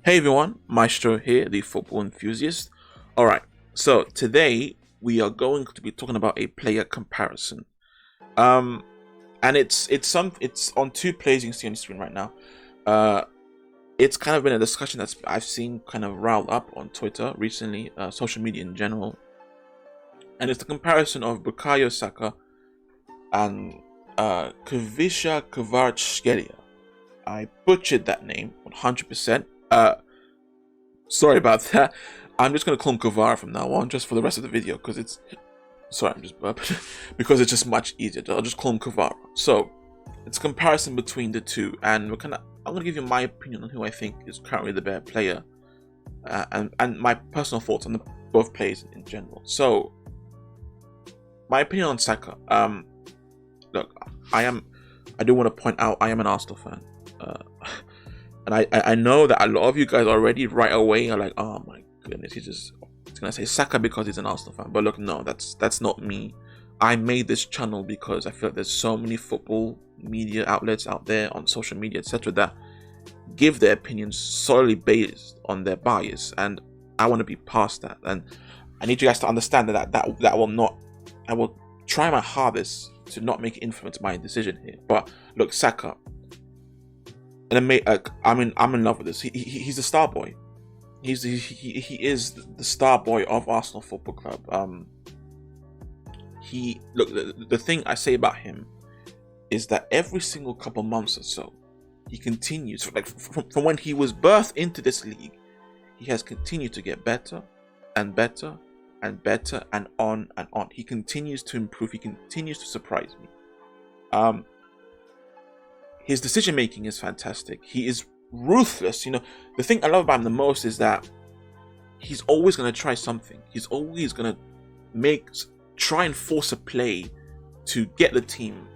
Hey everyone, Maestro here, the football enthusiast. Alright, so today we are going to be talking about a player comparison. Um and it's on two players you can see on the screen right now. It's kind of been a discussion that's I've seen kind of riled up on Twitter recently, social media in general. And it's the comparison of Bukayo Saka and Kvaratskhelia. I butchered that name 100%. Sorry about that. I'm just gonna call him Kvara from now on, just for the rest of the video, because it's. Sorry, I'm just burping. Because it's just much easier. I'll just call him Kvara. So, it's a comparison between the two, and I'm gonna give you my opinion on who I think is currently the better player, and my personal thoughts on both players in general. So, my opinion on Saka. Look, I do want to point out I am an Arsenal fan. And I know that a lot of you guys already right away are like, oh my goodness, he's gonna say Saka because he's an Arsenal fan. But look, no, that's not me. I made this channel because I feel like there's so many football media outlets out there on social media, etc., that give their opinions solely based on their bias, and I want to be past that. And I need you guys to understand that will not. I will try my hardest to not make it influence my decision here. But look, Saka. And I'm in love with this. He's a star boy. He is the star boy of Arsenal Football Club. The thing I say about him is that every single couple months or so, he continues, like from when he was birthed into this league, he has continued to get better and better and better and on and on. He continues to improve. He continues to surprise me. His decision making is fantastic. He is ruthless. You know, the thing I love about him the most is that he's always going to try something. He's always going to try and force a play to get the team,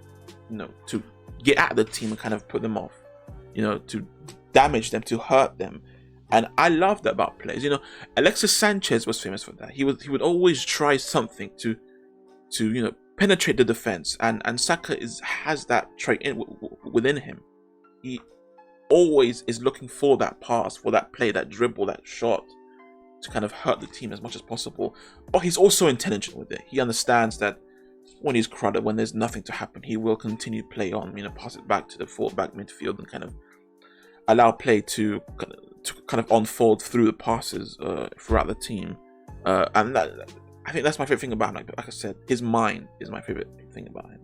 to get at the team and kind of put them off, to damage them, to hurt them. And I love that about players. Alexis Sanchez was famous for that. He would always try something to penetrate the defense, and Saka has that trait within him. He always is looking for that pass, for that play, that dribble, that shot to kind of hurt the team as much as possible. But he's also intelligent with it. He understands that when he's crowded, when there's nothing to happen, he will continue play on, pass it back to the full-back midfield and kind of allow play to kind of unfold through the passes throughout the team. And I think that's my favorite thing about him. Like I said, his mind is my favorite thing about him.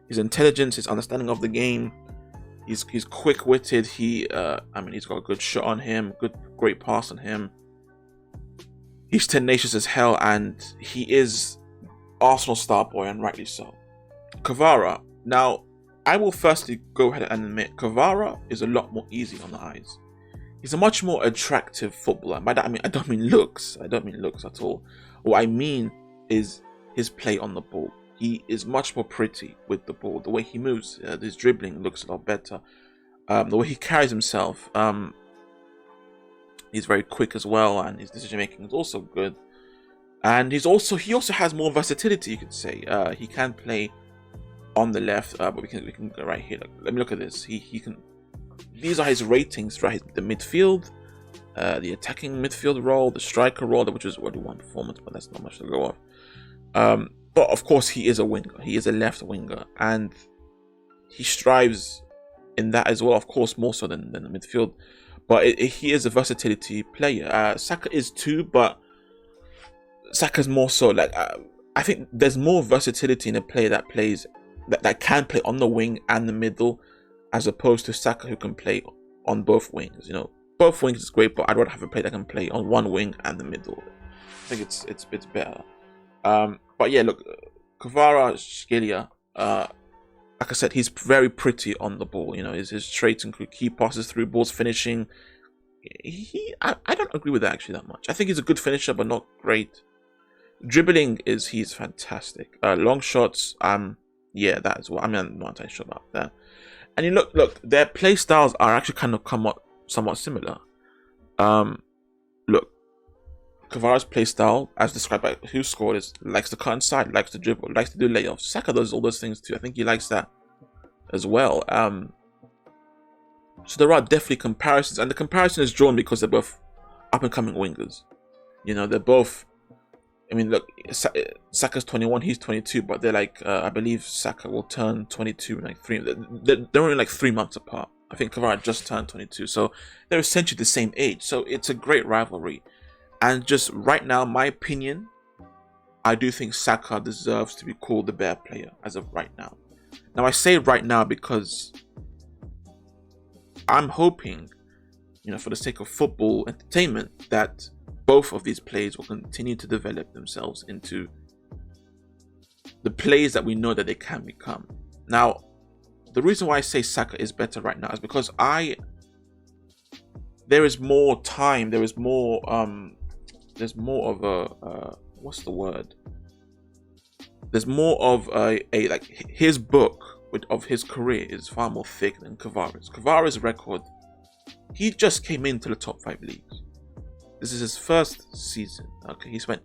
His intelligence, his understanding of the game. He's quick-witted. He's got a good shot on him, great pass on him. He's tenacious as hell, and he is Arsenal star boy, and rightly so. Kvara. Now, I will firstly go ahead and admit, Kvara is a lot more easy on the eyes. He's a much more attractive footballer. By that I don't mean looks. I don't mean looks at all. What I mean is his play on the ball. He is much more pretty with the ball. The way he moves, his dribbling looks a lot better. The way he carries himself, he's very quick as well, and his decision making is also good. And he also has more versatility, you could say. He can play on the left, but we can go right here. Let me look at this. He can. These are his ratings throughout the midfield. The attacking midfield role, the striker role, which is already one performance, but that's not much to go off. But of course, he is a winger. He is a left winger, and he strives in that as well. Of course, more so than the midfield. But he is a versatility player. Saka is too, but Saka's more so like I think there's more versatility in a player that plays that can play on the wing and the middle, as opposed to Saka, who can play on both wings. Both wings is great, but I'd rather have a player that can play on one wing and the middle. I think it's better. But yeah, look, Kvaratskhelia, like I said, he's very pretty on the ball. His traits include key passes through balls, finishing. I don't agree with that actually that much. I think he's a good finisher, but not great. Dribbling he's fantastic. Long shots, yeah, that as well. I'm not entirely sure about that. And you look, their play styles are actually kind of somewhat similar. Look, Kvara's play style, as described by who scored, is likes to cut inside, likes to dribble, likes to do layoffs. Saka does all those things too. I think he likes that as well. So there are definitely comparisons, and the comparison is drawn because they're both up and coming wingers. You know, they're both. I mean, look, Saka's 21, he's 22, but they're like, I believe Saka will turn 22 in like they're only like 3 months apart. I think Kvara just turned 22, so they're essentially the same age. So it's a great rivalry, and just right now, my opinion, I do think Saka deserves to be called the better player as of right now. Now I say right now because I'm hoping, you know, for the sake of football entertainment, that both of these players will continue to develop themselves into the players that we know that they can become. Now, the reason why I say Saka is better right now is because there is more time, there's more of a what's the word? There's more of a like his book of his career is far more thick than Kvara's. Kvara's record, he just came into the top 5 leagues. This is his first season. Okay, he spent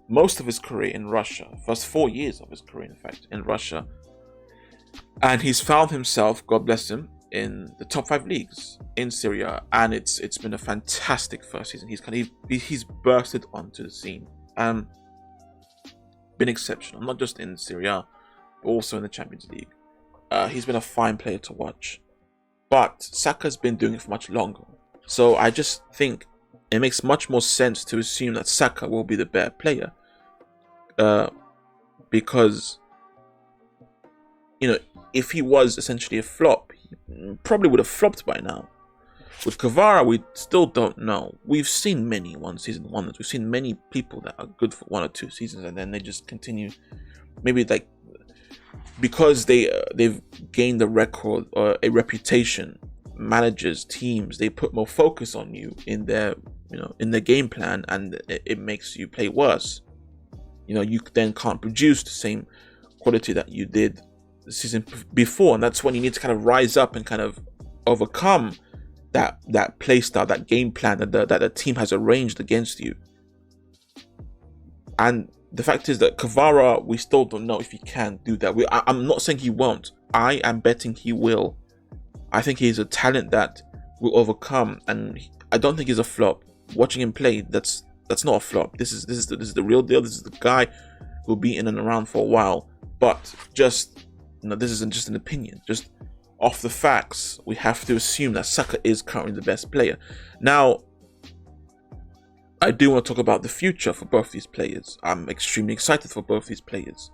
most of his career in Russia, first 4 years of his career, in fact, in Russia, and he's found himself, God bless him, in the top 5 leagues in Serie A, and it's been a fantastic first season. He's bursted onto the scene and been exceptional, not just in Serie A, but also in the Champions League. He's been a fine player to watch, but Saka's been doing it for much longer. So I just think it makes much more sense to assume that Saka will be the better player, because, you know, if he was essentially a flop, he probably would have flopped by now. With Kvara, we still don't know. We've seen many one-season wonders. We've seen many people that are good for 1 or 2 seasons and then they just continue. Maybe like because they've gained a record or a reputation. Managers, teams, they put more focus on you in their game plan, and it makes you play worse. You know, you then can't produce the same quality that you did the season before, and that's when you need to kind of rise up and kind of overcome that play style, that game plan that the team has arranged against you. And the fact is that Kvara, we still don't know if he can do that. I'm not saying he won't. I am betting he will. I think he's a talent that will overcome, and I don't think he's a flop. Watching him play, that's not a flop. This is the real deal. This is the guy who'll be in and around for a while. But just, you know, this isn't just an opinion. Just off the facts, we have to assume that Saka is currently the best player. Now, I do want to talk about the future for both these players. I'm extremely excited for both these players.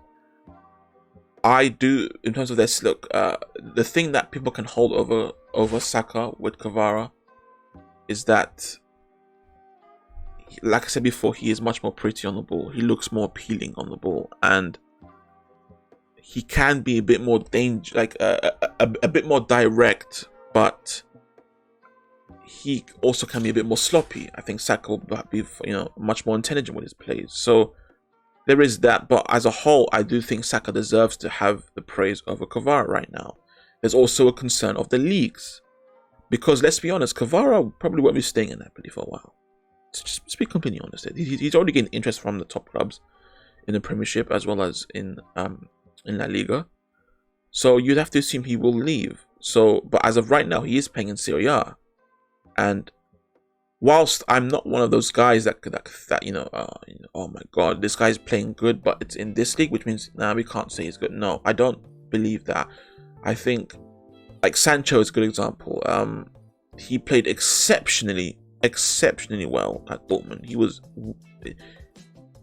I do, in terms of this, look, the thing that people can hold over Saka with Kvara is that, like I said before, he is much more pretty on the ball. He looks more appealing on the ball, and he can be a bit more a bit more direct, but he also can be a bit more sloppy. I think Saka will be, you know, much more intelligent with his plays. So there is that, but as a whole, I do think Saka deserves to have the praise over Kvara right now. There's also a concern of the leagues, because let's be honest, Kvara probably won't be staying in Napoli for a while. So just be completely honest. He's already getting interest from the top clubs in the Premiership as well as in La Liga. So you'd have to assume he will leave. So, but as of right now, he is playing in Serie A, and whilst I'm not one of those guys that oh my god, this guy's playing good, but it's in this league, which means we can't say he's good. No, I don't believe that. I think like Sancho is a good example. He played exceptionally well at Dortmund.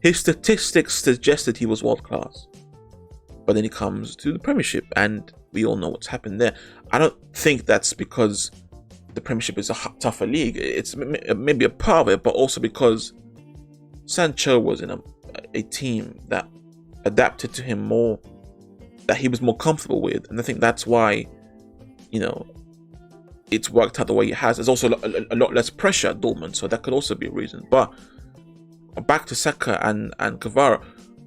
His statistics suggested he was world class, but then he comes to the Premiership, and we all know what's happened there. I don't think that's because the Premiership is a tougher league. It's maybe a part of it, but also because Sancho was in a team that adapted to him more, that he was more comfortable with, and I think that's why, you know, it's worked out the way it has. There's also a lot less pressure at Dortmund, so that could also be a reason. But back to Saka and Kvara,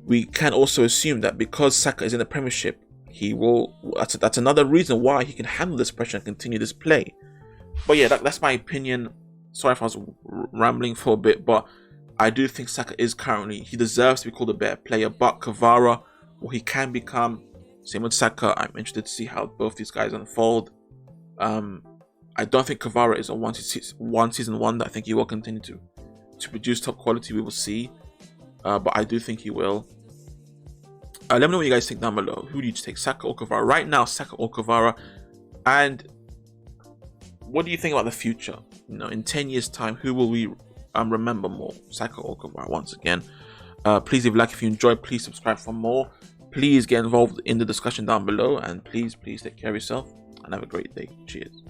we can also assume that because Saka is in the Premiership, he will. That's another reason why he can handle this pressure and continue this play. But yeah, that's my opinion. Sorry if I was rambling for a bit, but I do think Saka he deserves to be called a better player. But Kvara, what he can become, same with Saka. I'm interested to see how both these guys unfold. I don't think Kvara is a one season wonder. I think he will continue to produce top quality. We will see, but I do think he will. Let me know what you guys think down below. Who do you take, Saka or Kvara? Right now, Saka or Kvara, and what do you think about the future? In 10 years' time, who will we remember more, Saka or Kvaratskhelia? Once again, please leave a like if you enjoyed. Please subscribe for more. Please get involved in the discussion down below, and please take care of yourself and have a great day. Cheers.